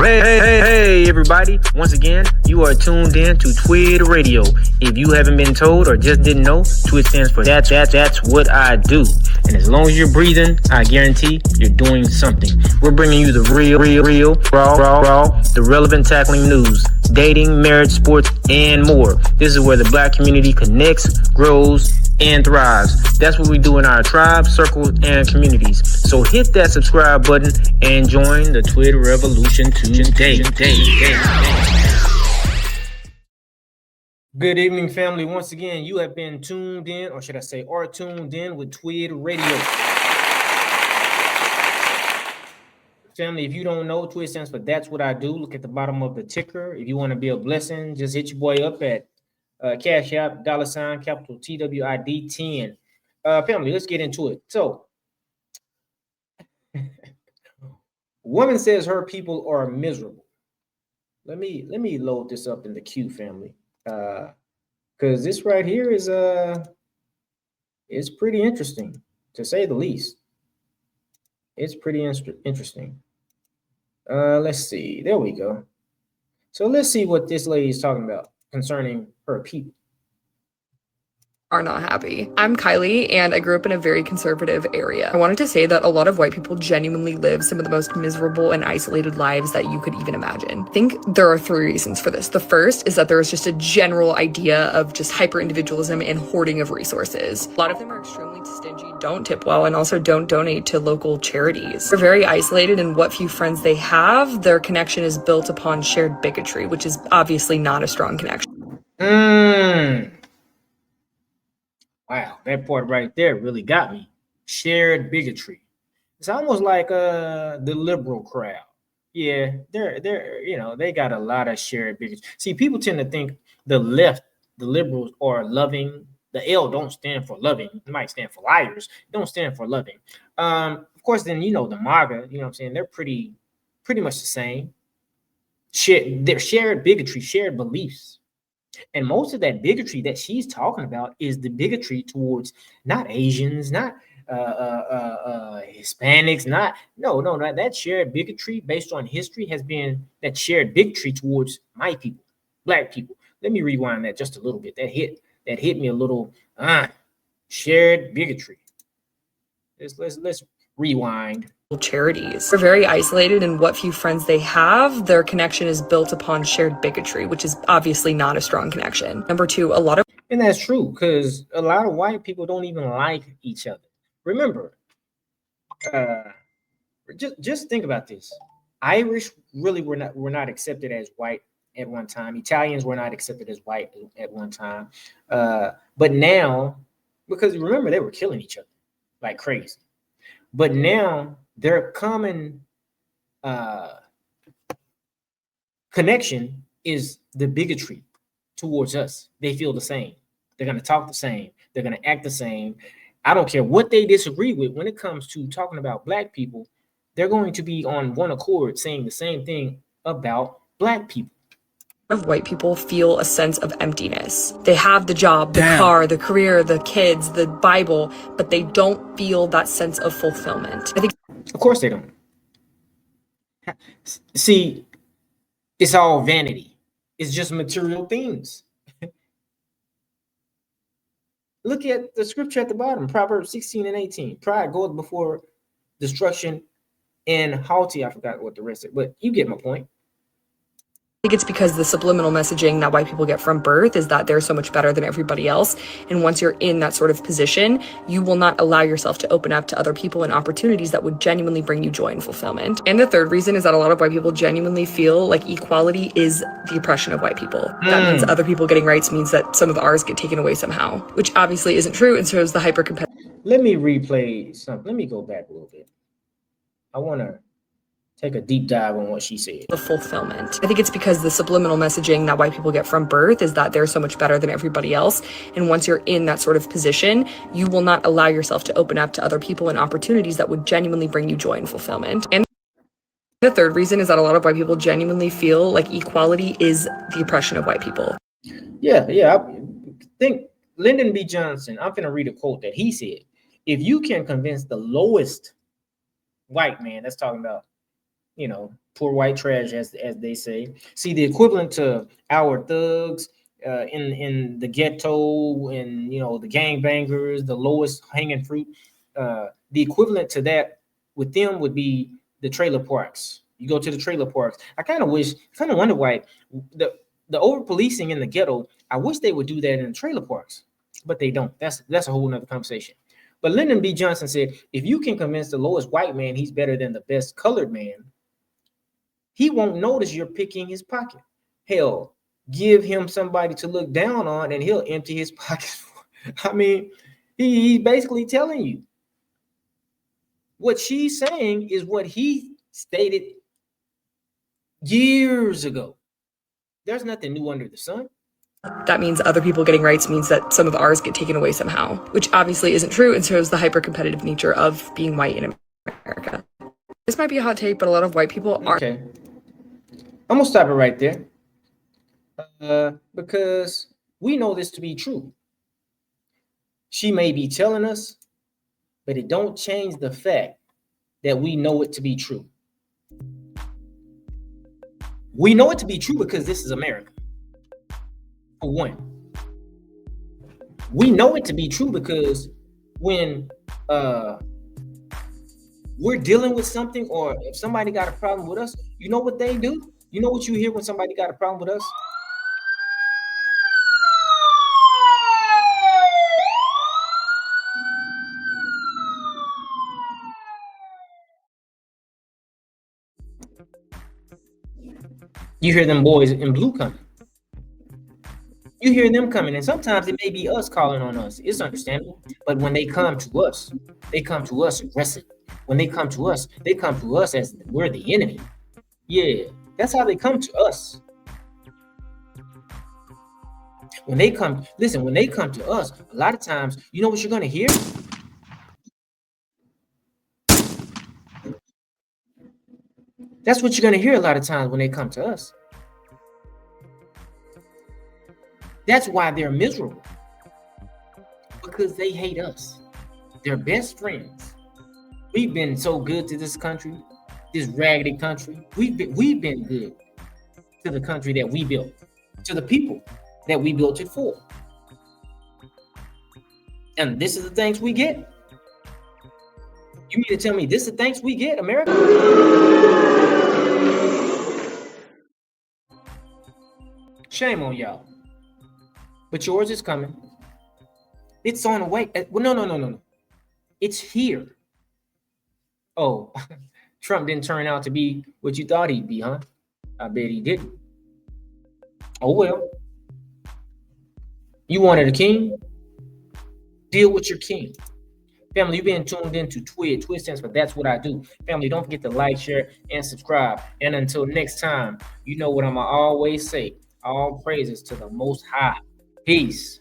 Hey, everybody. Once again, you are tuned in to TWID Radio. If you haven't been told or just didn't know, TWID stands for that's what I do. And as long as you're breathing, I guarantee you're doing something. We're bringing you the real, raw, the relevant tackling news, dating, marriage, sports, and more. This is where the black community connects, grows, and thrives. That's what we do in our tribes, circles, and communities. So hit that subscribe button and join the TWID revolution today. Good evening, family. Once again, you have been tuned in, or should I say, are tuned in with TWID Radio. Family, if you don't know, TWID stands for That's What I Do. Look at the bottom of the ticker. If you want to be a blessing, just hit your boy up at Cashapp $, capital TWID10. Family, let's get into it. So, woman says her people are miserable. Let me load this up in the queue, family, because this right here is pretty interesting, to say the least. It's pretty interesting. Let's see. There we go. So let's see what this lady is talking about concerning her people. Are not happy. I'm Kylie, and I grew up in a very conservative area. I wanted to say that a lot of white people genuinely live some of the most miserable and isolated lives that you could even imagine. I think there are 3 reasons for this. The first is that there is just a general idea of just hyper-individualism and hoarding of resources. A lot of them are extremely stingy, don't tip well, and also don't donate to local charities. They're very isolated, and what few friends they have, their connection is built upon shared bigotry, which is obviously not a strong connection. Wow, that part right there really got me. Shared bigotry. It's almost like the liberal crowd. Yeah, they're they got a lot of shared bigotry. See, people tend to think the left, the liberals, are loving. The L don't stand for loving. It might stand for liars. It don't stand for loving. Of course, then the MAGA, what I'm saying, they're pretty much the same. They're shared bigotry, shared beliefs. And most of that bigotry that she's talking about is the bigotry towards not Asians, not Hispanics, not that shared bigotry based on history has been that shared bigotry towards my people, black people. Let me rewind that just a little bit. That hit me a little. Shared bigotry. Let's rewind. Charities. They're very isolated, and what few friends they have, their connection is built upon shared bigotry, which is obviously not a strong connection. Number 2, and that's true, because a lot of white people don't even like each other. Remember, just think about this. Irish really were not accepted as white at one time. Italians were not accepted as white at one time. But now, because remember, they were killing each other like crazy. But now their common connection is the bigotry towards us. They feel the same. They're going to talk the same. They're going to act the same. I don't care what they disagree with when it comes to talking about black people. They're going to be on one accord saying the same thing about black people. Of white people feel a sense of emptiness. They have the job, the car, the career, the kids, the Bible, but they don't feel that sense of fulfillment. I think, of course they don't. See, it's all vanity. It's just material things. Look at the scripture at the bottom, Proverbs 16:18. Pride goeth before destruction, and haughty, I forgot what the rest is, but you get my point. I think it's because the subliminal messaging that white people get from birth is that they're so much better than everybody else. And once you're in that sort of position, you will not allow yourself to open up to other people and opportunities that would genuinely bring you joy and fulfillment. And the 3rd reason is that a lot of white people genuinely feel like equality is the oppression of white people. That means other people getting rights means that some of ours get taken away somehow, which obviously isn't true, and shows the hyper-competitive. Let me replay something. Let me go back a little bit. I want to take a deep dive on what she said. The fulfillment. I think it's because the subliminal messaging that white people get from birth is that they're so much better than everybody else. And once you're in that sort of position, you will not allow yourself to open up to other people and opportunities that would genuinely bring you joy and fulfillment. And the 3rd reason is that a lot of white people genuinely feel like equality is the oppression of white people. Yeah. I think Lyndon B. Johnson, I'm going to read a quote that he said. If you can convince the lowest white man, that's talking about poor white trash, as they say. See, the equivalent to our thugs in the ghetto, and the gangbangers, the lowest hanging fruit. The equivalent to that with them would be the trailer parks. You go to the trailer parks. I kind of wonder why the over policing in the ghetto. I wish they would do that in the trailer parks, but they don't. That's a whole nother conversation. But Lyndon B. Johnson said, if you can convince the lowest white man he's better than the best colored man, he won't notice you're picking his pocket. Hell, give him somebody to look down on and he'll empty his pockets. I mean, he's basically telling you. What she's saying is what he stated years ago. There's nothing new under the sun. That means other people getting rights means that some of ours get taken away somehow, which obviously isn't true and shows the hyper-competitive nature of being white in America. This might be a hot take, but a lot of white people are. Okay. I'm going to stop it right there. Because we know this to be true. She may be telling us, but it don't change the fact that we know it to be true. We know it to be true because this is America. For one, we know it to be true because when we're dealing with something, or if somebody got a problem with us, you know what they do? You know what you hear when somebody got a problem with us? You hear them boys in blue coming. You hear them coming, and sometimes it may be us calling on us. It's understandable. But when they come to us aggressive. When they come to us as we're the enemy. Yeah, that's how they come to us. When they come to us, a lot of times, you know what you're going to hear? That's what you're going to hear a lot of times when they come to us. That's why they're miserable. Because they hate us. They're best friends. We've been so good to this country, this raggedy country. We've been good to the country that we built, to the people that we built it for. And this is the thanks we get. You mean to tell me this is the thanks we get, America? Shame on y'all. But yours is coming. It's on the way. Well, no. It's here. Oh, Trump didn't turn out to be what you thought he'd be, huh? I bet he didn't. Oh, well. You wanted a king? Deal with your king. Family, you've been tuned into TWID. TWID stands for That's What I Do. Family, don't forget to like, share, and subscribe. And until next time, you know what I'm going to always say. All praises to the Most High. Peace.